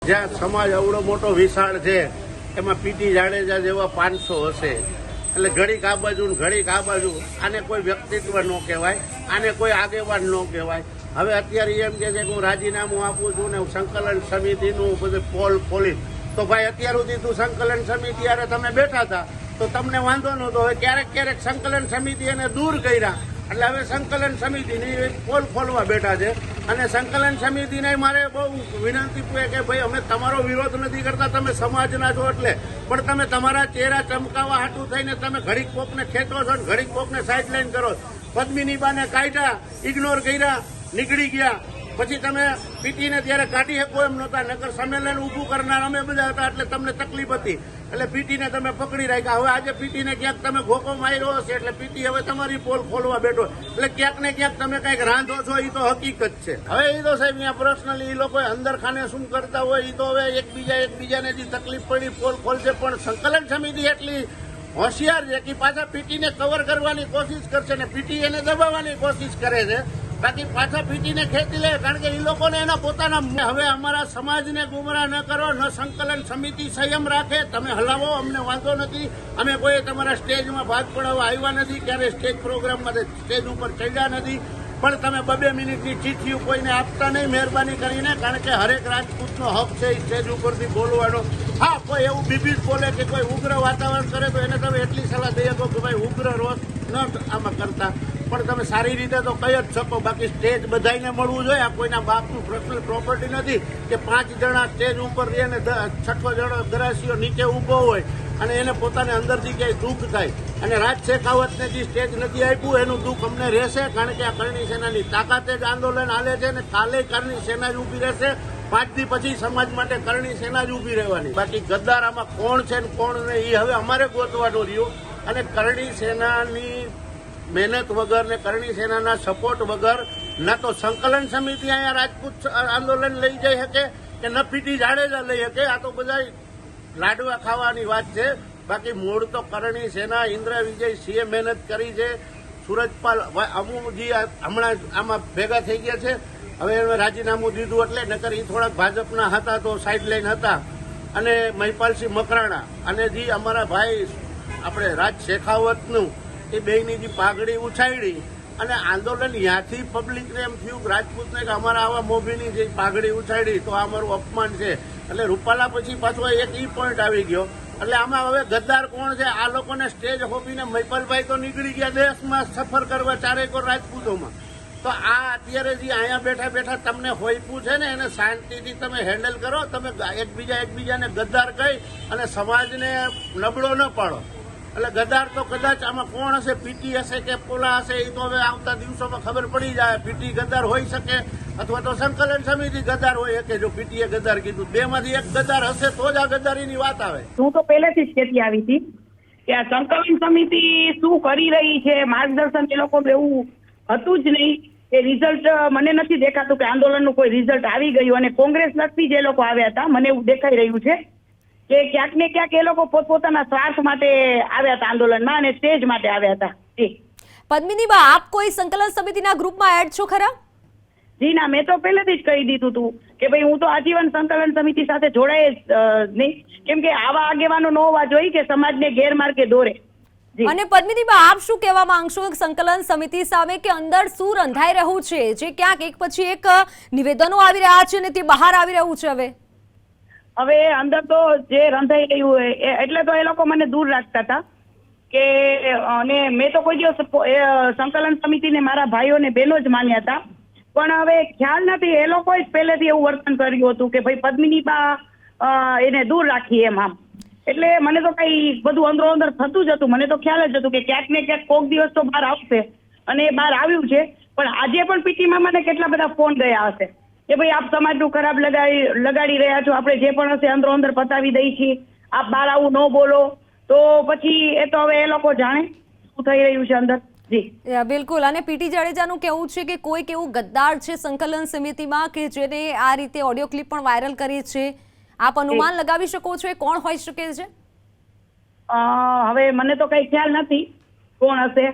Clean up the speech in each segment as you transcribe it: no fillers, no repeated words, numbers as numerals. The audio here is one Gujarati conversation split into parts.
જ્યાં સમાજ અવડો મોટો વિશાળ છે એમાં પીટી જાડેજા જેવા 500 હશે એટલે ઘડીક આ બાજુ ને ઘડીક આ બાજુ. આને કોઈ વ્યક્તિત્વ ન કહેવાય, આને કોઈ આગેવાન ન કહેવાય. હવે અત્યારે એમ કે છે કે હું રાજીનામું આપું છું ને હું સંકલન સમિતિનું બધું પોલ ખોલીશ. તો ભાઈ અત્યાર સુધી તું સંકલન સમિતિ યારે તમે બેઠા હતા તો તમને વાંધો નહોતો. હવે ક્યારેક ક્યારેક સંકલન સમિતિ એને દૂર કર્યા એટલે હવે સંકલન સમિતિની પોલ ખોલવા બેઠા છે. અને સંકલન સમિતિને મારે બહુ વિનંતી પૂછે કે ભાઈ અમે તમારો વિરોધ નથી કરતા, તમે સમાજના છો એટલે, પણ તમે તમારા ચહેરા ચમકાવવા હાટું થઈને તમે ઘડીક કોકને ખેંચો છો ને ઘડીક કોકને સાઇડલાઇન કરો. પદ્મિની બાને કાઢ્યા, ઇગ્નોર કર્યા, નીકળી ગયા. પછી તમે પીટીને ત્યારે કાઢી શકો એમ નહોતા, નકર સંમેલન ઊભું કરનાર અમે બધા હતા એટલે તમને તકલીફ હતી એટલે પીટીને તમે પકડી રાખ્યા. હવે આજે પીટીને ક્યાંક તમે ઘોકો માર્યો હશે એટલે પીટી હવે તમારી પોલ ખોલવા બેઠો એટલે ક્યાંક ને ક્યાંક તમે કંઈક રાંધો છો એ તો હકીકત છે. હવે એ તો સાહેબ અહીંયા પર્સનલી એ લોકો અંદર ખાને શું કરતા હોય એ તો હવે એકબીજાને જે તકલીફ પડી પોલ ખોલશે. પણ સંકલન સમિતિ એટલી હોશિયાર છે કે પાછા પીટીને કવર કરવાની કોશિશ કરશે ને પીટી એને દબાવવાની કોશિશ કરે છે. બાકી પાછા પીટીને ખેંચી લે કારણ કે એ લોકોને એના પોતાના. હવે અમારા સમાજને ગુમરાહ ન કરો, ન સંકલન સમિતિ સંયમ રાખે, તમે હલાવો, અમને વાંધો નથી. અમે કોઈ તમારા સ્ટેજમાં ભાગ પડાવવા આવ્યા નથી, ક્યારે સ્ટેજ પ્રોગ્રામમાં સ્ટેજ ઉપર ચડ્યા નથી. પણ તમે 2 મિનિટની ચિઠ્ઠીઓ કોઈને આપતા નહીં મહેરબાની કરીને, કારણ કે હરેક રાજપૂતનો હક છે સ્ટેજ ઉપરથી બોલવાનો. હા, કોઈ એવું બીબીજ બોલે કે કોઈ ઉગ્ર વાતાવરણ કરે તો એને તમે એટલી સલાહ દઈ શકો કે ભાઈ ઉગ્ર રોષ ન આમાં કરતા, પણ તમે સારી રીતે તો કહી જ શકો. બાકી સ્ટેજ બધાને મળવું જોઈએ. આ કોઈના બાપનું પર્સનલ પ્રોપર્ટી નથી કે 5 જણા સ્ટેજ ઉપર રહે ને 6 જણો ગરાસીઓ નીચે ઊભો હોય અને એને પોતાને અંદરથી ક્યાંય દુઃખ થાય. અને રાજ શેખાવતને જે સ્ટેજ નથી આપ્યું એનું દુઃખ અમને રહેશે, કારણ કે આ કરણી સેનાની તાકાતે જ આંદોલન હાલે છે અને કાલે કરણી સેના જ ઊભી રહેશે. 5 દી પછી સમાજ માટે કરણી સેના જ ઊભી રહેવાની. બાકી ગદ્દાર આમાં કોણ છે ને કોણ નહીં એ હવે અમારે ગોતવાનું રહ્યું. અને કરણી સેનાની મહેનત વગર ને કરણી સેનાના સપોર્ટ વગર ના તો સંકલન સમિતિ અહીંયા રાજપૂત આંદોલન લઈ જઈ શકે કે ન પીટી જાડેજા લઈ શકે. આ તો બધા લાડવા ખાવાની વાત છે. બાકી મૂળ તો કરણી સેના, ઇન્દ્ર વિજય સિંહે મહેનત કરી છે. સુરજપાલ અમુજી હમણાં આમાં ભેગા થઈ ગયા છે. હવે એને રાજીનામું દીધું એટલે નકર એ થોડાક ભાજપના હતા તો સાઇડલાઇન હતા. અને મહિપાલસિંહ મકરાણા અને જે અમારા ભાઈ આપણે રાજ શેખાવતનું એ બેની જે પાઘડી ઉછાળી અને આંદોલન ત્યાંથી પબ્લિકને એમ થયું રાજપૂતને કે અમારા આવા મોભીની જે પાઘડી ઉછાળી તો આ અમારું અપમાન છે. એટલે રૂપાલા પછી પાછો એક ઈ પોઈન્ટ આવી ગયો. એટલે આમાં હવે ગદ્દાર કોણ છે? આ લોકોને સ્ટેજ હોપીને મહિપાલભાઈ તો નીકળી ગયા દેશમાં સફર કરવા ચારેકોર રાજપૂતોમાં. તો આ અત્યારે જે અહીંયા બેઠા બેઠા તમને હોઈપું છે ને એને શાંતિથી તમે હેન્ડલ કરો. તમે એકબીજાને ગદ્દાર કહી અને સમાજને નબળો ન પાડો. એટલે ગદ્દાર તો કદાચ આમાં કોણ હશે, પીટી હશે કે પોલા હશે એ તો હવે આવતા દિવસોમાં ખબર પડી જાય. પીટી ગદ્દાર હોઈ શકે અથવા તો સંકલન સમિતિ ગદ્દાર હોય શકે. જો પીટીએ ગદ્દાર કીધું, 2 માંથી એક ગદ્દાર હશે તો જ આ ગદ્દારીની વાત આવે. હું તો પહેલેથી જ કહેતી આવી હતી કે આ સંકલન સમિતિ શું કરી રહી છે, માર્ગદર્શન એ લોકો એવું હતું જ નહીં. એ રિઝલ્ટ મને નથી દેખાતું કે આંદોલનનું કોઈ રિઝલ્ટ આવી ગયું. અને કોંગ્રેસ લગતી જ એ લોકો આવ્યા હતા, મને એવું દેખાઈ રહ્યું છે કે ક્યાંક ને ક્યાંક એ લોકો પોતપોતાના સ્વાર્થ માટે આવ્યા હતા આંદોલનમાં અને સ્ટેજ માટે આવ્યા હતા. પદ્મિની બા, આપ કોઈ સંકલન સમિતિના ગ્રુપમાં એડ છો ખરા? જી ના, મેં તો પહેલેથી જ કહી દીધું હતું કે ભાઈ હું તો આજીવન સંકલન સમિતિ સાથે જોડાય જ નહીં, કેમ કે આવા આગેવાનો ન હોવા જોઈએ કે સમાજને ગેરમાર્ગે દોરે. અને પદ્મિની બા, આપ શું કહેવા માંગશો સંકલન સમિતિ સામે કે અંદર શું રંધાઈ રહ્યું છે, જે ક્યાંક એક પછી એક નિવેદનો આવી રહ્યા છે અને તે બહાર આવી રહ્યું છે? હવે અંદર તો જે રંધાઈ રહ્યું હોય એટલે તો એ લોકો મને દૂર રાખતા હતા કે, અને મેં તો કોઈ દિવસ સંકલન સમિતિને મારા ભાઈઓ ને બહેનો જ માન્યા હતા. પણ હવે ખ્યાલ નથી, એ લોકોએ જ પહેલેથી એવું વર્તન કર્યું હતું કે ભાઈ પદ્મિની બા એને દૂર રાખી એમ આમ. એટલે મને તો કઈ બધું અંદરો અંદર થતું જ હતું. મને તો ખ્યાલ જ હતું કે ક્યાંક ને ક્યાંક કોક દિવસ તો બહાર આવશે અને એ બહાર આવ્યું છે. પણ આજે પણ પીટીમાં મને કેટલા બધા ફોન ગયા હશે કે ભાઈ આપ સમાજનું ખરાબ લગાડી રહ્યા છો, આપણે જે પણ હશે અંદરો અંદર પતાવી દઈ છીએ, આપ બહાર આવું ન બોલો. તો પછી એ તો હવે એ લોકો જાણે શું થઈ રહ્યું છે અંદર. જી બિલકુલ. અને પીટી જાડેજાનું કહેવું છે કે કોઈક એવું ગદ્દાર છે સંકલન સમિતિમાં કે જેને આ રીતે ઓડિયો ક્લિપ પણ વાયરલ કરી છે. આપ અનુમાન લગાવી શકો છો એ કોણ હોઈ શકે છે? હવે મને તો કઈ ખ્યાલ નથી કોણ હશે.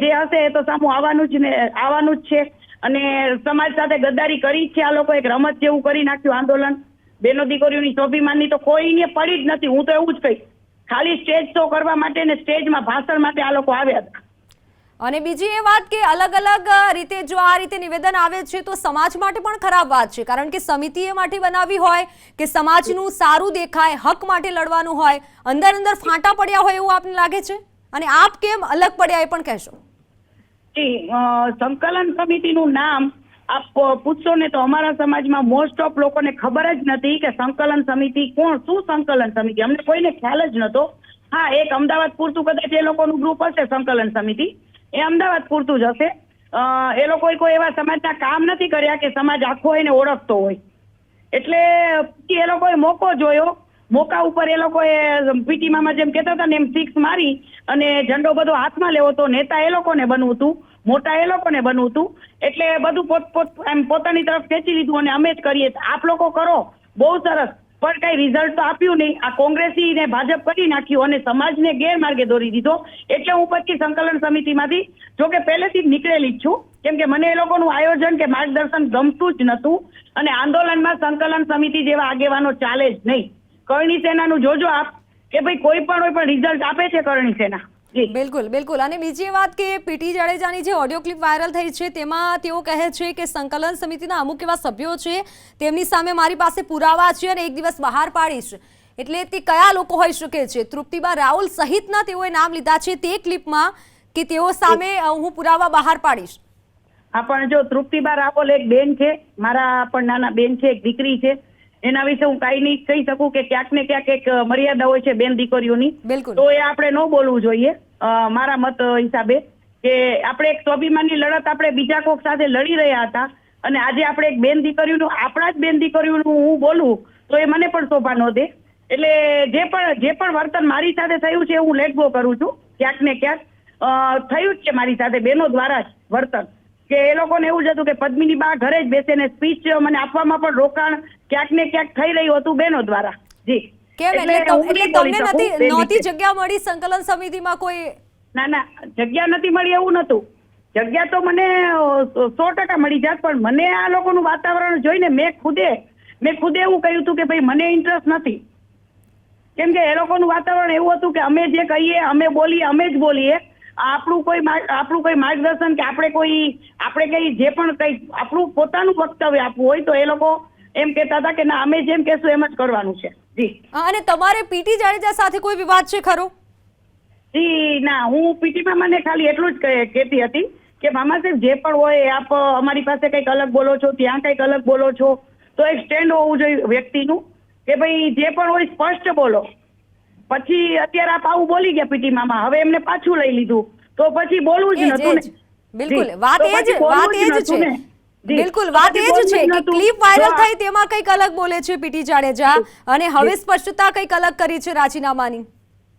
જે હશે એ તો સામું આવવાનું જ છે. અને સમાજ સાથે ગદ્દારી કરી છે આ લોકો. એક રમત જેવું કરી નાખ્યું આંદોલન. બેનો દીકરીઓની સ્વાભિમાનની તો કોઈને પડી જ નથી. હું તો એવું જ કહીશ, ખાલી સ્ટેજ શો કરવા માટે ને સ્ટેજમાં ભાષણ માટે આ લોકો આવ્યા હતા. અને બીજી એ વાત કે અલગ અલગ રીતે જો આ રીતે નિવેદન આવે છે તો સમાજ માટે પણ ખરાબ વાત છે, કારણ કે સમિતિ એ માટે બનાવી હોય કે સમાજનું સારું દેખાય, હક માટે લડવાનું હોય, અંદર ફાંટા પડ્યા હોય એવું આપને લાગે છે? અને આપ કેમ અલગ પડ્યા એ પણ કહેશો. સંકલન સમિતિનું નામ આપ પૂછશો ને તો અમારા સમાજમાં મોસ્ટ ઓફ લોકોને ખબર જ નથી કે સંકલન સમિતિ કોણ, શું સંકલન સમિતિ, અમને કોઈને ખ્યાલ જ નતો. હા, એક અમદાવાદ પૂરતું કદાચ એ લોકોનું ગ્રુપ હશે સંકલન સમિતિ, એ અમદાવાદ પૂરતું જ હશે. એ લોકોએ કોઈ એવા સમાજના કામ નથી કર્યા કે સમાજ આખો એને ઓળખતો હોય. એટલે એ લોકોએ મોકો જોયો, મોકા ઉપર એ લોકોએ પીટી મામા જેમ કહેતા હતા ને એમ સિક્સ મારી અને ઝંડો બધો હાથમાં લેવો તો નેતા એ લોકોને બનવું હતું, મોટા એ લોકોને બનવું હતું. એટલે બધું પોતાની તરફ ખેંચી લીધું અને અમે જ કરીએ. આપ લોકો કરો, બહુ સરસ, પણ કઈ રિઝલ્ટ તો આપ્યું નહીં. આ કોંગ્રેસી ને ભાજપ કરી નાખ્યું અને સમાજને ગેરમાર્ગે દોરી દીધો. એટલે હું પછી સંકલન સમિતિમાંથી જોકે પહેલેથી જ નીકળેલી જ છું, કેમ કે મને એ લોકોનું આયોજન કે માર્ગદર્શન ગમતું જ નતું. અને આંદોલનમાં સંકલન સમિતિ જેવા આગેવાનો ચાલે જ નહીં. કરણી સેનાનું જોજો આપ કે ભાઈ કોઈ પણ રિઝલ્ટ આપે છે કરણી સેના. બિલકુલ. અને બીજી વાત કે પીટી જાડેજાની જે ઓડિયો ક્લિપ વાયરલ થઈ છે તેમાં તેઓ કહે છે કે સંકલન સમિતિના અમુક એવા સભ્યો છે તેમની સામે મારી પાસે પુરાવા છે અને એક દિવસ બહાર પાડીશ. એટલે તે કયા લોકો હોઈ શકે છે? તૃપ્તિબા રાહુલ સહિતના તેઓએ નામ લીધા છે તે ક્લિપમાં કે તેઓ સામે હું પુરાવા બહાર પાડીશ. હા, પણ જો તૃપ્તિબા રાહુલ એક બેન છે, મારા પણ નાના બેન છે, એક દીકરી છે, એના વિશે હું કાંઈ નહીં કહી શકું કે ક્યાંક ને ક્યાંક એક મર્યાદા હોય છે બેન દીકરીઓની. તો એ આપણે ન બોલવું જોઈએ મારા મત હિસાબે, કે આપણે એક સ્વાભિમાનની લડત આપણે બીજા કોક સાથે લડી રહ્યા હતા અને આજે આપણે એક બેન દીકરીઓનું, આપણા જ બેન દીકરીઓનું હું બોલું તો એ મને પણ શોભા ન દે. એટલે જે પણ વર્તન મારી સાથે થયું છે હું લેટ ગો કરું છું. ક્યાંક ને ક્યાંક થયું જ છે મારી સાથે બેનો દ્વારા જ વર્તન, કે એ લોકોને એવું જ હતું કે પદ્મિની બા ઘરે જ બેસે ને સ્પીચ મને આપવામાં પણ રોકાણ ક્યાંક ને ક્યાંક થઈ રહ્યું હતું બેનો દ્વારા. જી, કેમ એટલે તમને નહોતી જગ્યા મળી સંકલન સમિતિમાં? કોઈ ના, જગ્યા નથી મળી એવું નતું. જગ્યા તો મને 100% મળી જાત, પણ મને આ લોકોનું વાતાવરણ જોઈને મેં ખુદે એવું કહ્યું હતું કે ભાઈ મને ઇન્ટરેસ્ટ નથી. કેમ કે એ લોકોનું વાતાવરણ એવું હતું કે અમે જે કહીએ અમે બોલીએ, અમે જ બોલીએ. આપણું કોઈ માર્ગદર્શન કે આપણે કઈ જે પણ કઈ આપણું પોતાનું વક્તવ્ય આપવું હોય તો એ લોકો એમ કહેતા હતા કે ના, અમે જેમ કહેશું એમ જ કરવાનું છે. જી. અને તમારે પીટી જાડેજા સાથે કોઈ વિવાદ છે ખરો? જી ના, હું પીટી મામાને ખાલી એટલું જ કહેતી હતી કે મામા સાહેબ જે પણ હોય આપ અમારી પાસે કંઈક અલગ બોલો છો, ત્યાં કંઈક અલગ બોલો છો, તો એક સ્ટેન્ડ હોવું જોઈએ વ્યક્તિનું કે ભાઈ જે પણ હોય સ્પષ્ટ બોલો. પછી અત્યારે આપ આવું બોલી ગયા પીટી મામા, હવે એમને પાછું લઈ લીધું તો પછી બોલવું જ નતું ને. બિલકુલ, વાત એ જ છે. બિલકુલ, વાત એ જ છે કે ક્લિપ વાયરલ થઈ તેમાં કંઈક અલગ બોલે છે પીટી જાડેજા અને હવે સ્પષ્ટતા કંઈક અલગ કરી છે રાજીનામાની.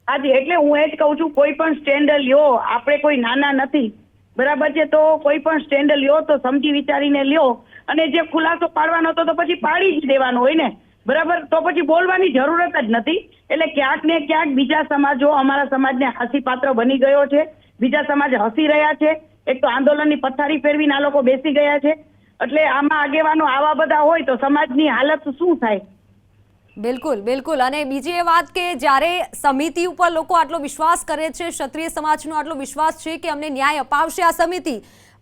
હાજી, એટલે હું એ જ કહું છું, કોઈ પણ સ્ટેન્ડ લ્યો, આપણે કોઈ નાના નથી, બરાબર છે, તો કોઈ પણ સ્ટેન્ડ લ્યો તો સમજી વિચારીને લ્યો. અને જે ખુલાસો પાડવાનો હતો તો પછી પાડી જ દેવાનો હોય ને, બરાબર, તો પછી બોલવાની જરૂરત જ નથી. એટલે ક્યાંક ને ક્યાંક બીજા સમાજો અમારા સમાજને હાસ્ય પાત્ર બની ગયો છે, બીજા સમાજ હસી રહ્યા છે. એક તો આંદોલનની પથારી ફેરવીને આ લોકો બેસી ગયા છે. એટલે આમાં આગેવાનો આવા બધા હોય તો સમાજની હાલત શું થાય? બિલકુલ. અને બીજી એ વાત કે જ્યારે સમિતિ ઉપર લોકો આટલો વિશ્વાસ કરે છે, ક્ષત્રિય સમાજનો આટલો વિશ્વાસ છે કે અમને ન્યાય અપાવશે આ સમિતિ,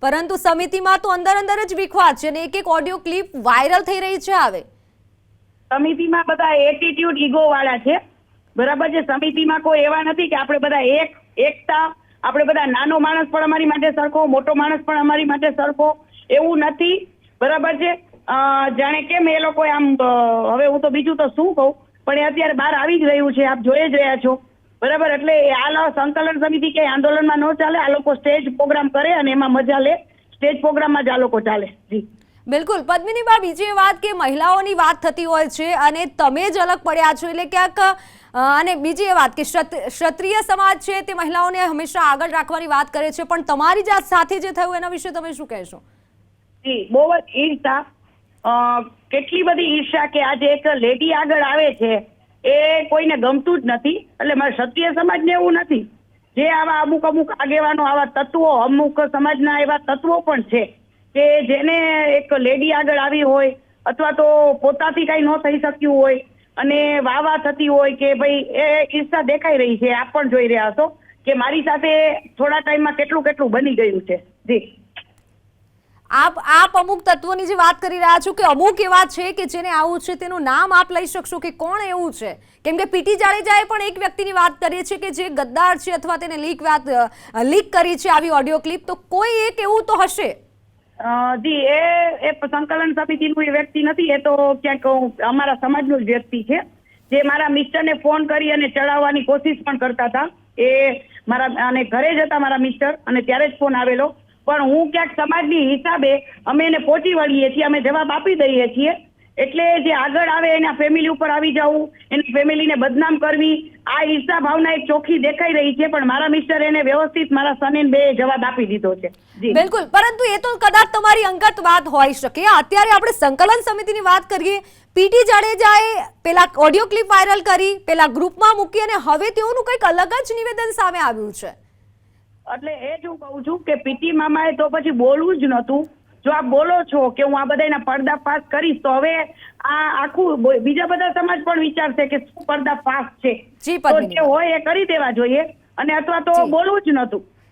પરંતુ સમિતિમાં તો અંદર જ વિખવાદ છે અને એક ઓડિયો ક્લિપ વાયરલ થઈ રહી છે. હવે સમિતિમાં બધા એટીટ્યુડ, ઈગો વાળા છે, બરાબર છે. સમિતિમાં કોઈ એવા નથી કે આપણે બધા એકતા, આપણે બધા નાનો માણસ પણ અમારી માટે સરખો, મોટો માણસ પણ અમારી માટે સરખો, એવું નથી, બરાબર છે. જાણે કેમ એ લોકો આમ, હવે હું તો બીજું તો શું કહું, પણ એ અત્યારે બહાર આવી જ રહ્યું છે, આપ જોઈ જ રહ્યા છો, બરાબર. એટલે આ સંકલન સમિતિ કે આંદોલનમાં ન ચાલે, આ લોકો સ્ટેજ પ્રોગ્રામ કરે અને એમાં મજા લે, સ્ટેજ પ્રોગ્રામમાં જ આ લોકો ચાલે. જી બિલકુલ. પદ્મિની બા, બીજી વાત કે મહિલાઓની વાત થતી હોય છે અને તમે જ અલગ પડ્યા છો એટલે ક્યાંક, અને બીજી એ વાત કે ક્ષત્રિય સમાજ છે તે મહિલાઓને હંમેશા આગળ રાખવાની વાત કરે છે, પણ તમારી જાત સાથે જે થયું એના વિશે તમે શું કહેશો? જી, બહુ જ ઈર્ષા, કેટલી બધી ઈર્ષા કે આજે એક લેડી આગળ આવે છે એ કોઈને ગમતું જ નથી. એટલે મારા ક્ષત્રિય સમાજને એવું નથી, જે આવા અમુક આગેવાનો, આવા તત્વો, અમુક સમાજના એવા તત્વો પણ છે કે જેને એક લેડી આગળ આવી હોય અથવા તો પોતાથી કઈ ન થઈ શક્યું હોય અને વાહ થતી હોય કે ભાઈ એ ઈર્ષા દેખાઈ રહી છે, આપ પણ જોઈ રહ્યા છો કે મારી સાથે થોડા ટાઈમમાં કેટલું બની ગયું છે. જી આપ અમુક તત્વોની જે વાત કરી રહ્યા છો કે અમુક એવા છે કે જેને આવું છે, તેનું નામ આપ લઈ શકશો કે કોણ એવું છે? કેમ કે પીટી જાડેજાએ પણ એક વ્યક્તિની વાત કરી છે કે જે ગદ્દાર છે અથવા તેને લીક કરી છે આવી ઓડિયો ક્લિપ, તો કોઈ એક એવું તો હશે. જી એ સંકલન સમિતિનું એ વ્યક્તિ નથી, એ તો ક્યાંક અમારા સમાજનું જ વ્યક્તિ છે જે મારા મિસ્ટરને ફોન કરી અને ચડાવવાની કોશિશ પણ કરતા હતા. એ મારા અને ઘરે જ હતા મારા મિસ્ટર અને ત્યારે જ ફોન આવેલો, પણ હું ક્યાંક સમાજની હિસાબે અમે એને પહોંચી વળીએ છીએ, અમે જવાબ આપી દઈએ છીએ. એટલે જે આગળ આવે એના ફેમિલી ઉપર આવી જવું, એની ફેમિલીને બદનામ કરવી, આ ઈર્ષા ભાવના એક ચોખ્ખી દેખાઈ રહી છે. પણ મારા મિસ્ટર એને વ્યવસ્થિત મારા સનેન બે જવાબ આપી દીધો છે. જી બિલકુલ, પરંતુ એ તો કદાચ તમારી અંગત વાત હોઈ શકે. અત્યારે આપણે સંકલન સમિતિની વાત કરીએ. પીટી જાડેજાએ પેલા ઓડિયો ક્લિપ વાયરલ કરી, પેલા ગ્રુપમાં મૂકી અને હવે તેઓનું કંઈક અલગ જ નિવેદન સામે આવ્યું છે. એટલે એ જ હું કહું છું કે પીટી મામાએ તો પછી બોલવું જ નહોતું. જો આપ બોલો છો કે હું આ બધાના પર્દાફાશ કરીશ, તો હવે આ આખું બીજા બધા સમાજ પણ વિચારશે કે શું પર્દાફાશ છે. તો જે હોય એ કરી દેવા જોઈએ અને અથવા તો બોલવું જ નહોતું.